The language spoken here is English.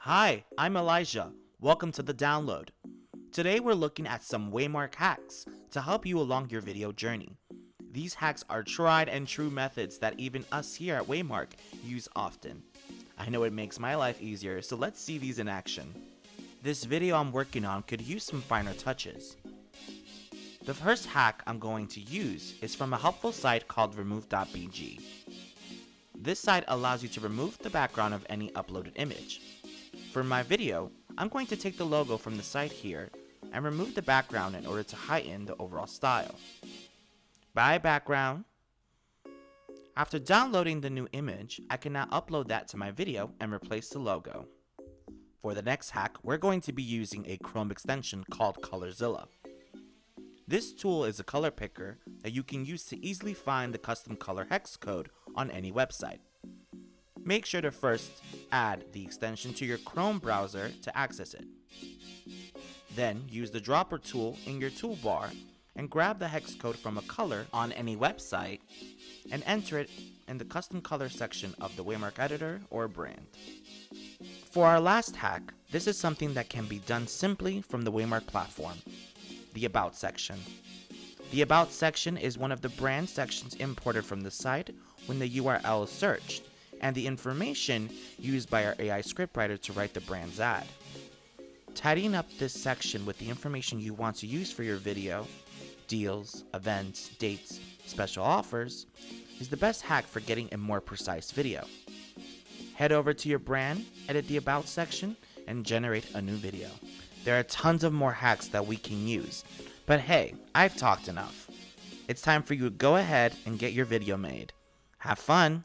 Hi, I'm Elijah. Welcome to the download. Today we're looking at some Waymark hacks to help you along your video journey. These hacks are tried and true methods that even us here at Waymark use often. I know it makes my life easier, so let's see these in action. This video I'm working on could use some finer touches. The first hack I'm going to use is from a helpful site called remove.bg. This site allows you to remove the background of any uploaded image. For my video, I'm going to take the logo from the site here and remove the background in order to heighten the overall style. Buy background. After downloading the new image, I can now upload that to my video and replace the logo. For the next hack, we're going to be using a Chrome extension called Colorzilla. This tool is a color picker that you can use to easily find the custom color hex code on any website. Make sure to first add the extension to your Chrome browser to access it. Then use the dropper tool in your toolbar and grab the hex code from a color on any website and enter it in the custom color section of the Waymark editor or brand. For our last hack, this is something that can be done simply from the Waymark platform, the About section. The About section is one of the brand sections imported from the site when the URL is searched, and the information used by our AI scriptwriter to write the brand's ad. Tidying up this section with the information you want to use for your video, deals, events, dates, special offers, is the best hack for getting a more precise video. Head over to your brand, edit the About section, and generate a new video. There are tons of more hacks that we can use, but hey, I've talked enough. It's time for you to go ahead and get your video made. Have fun!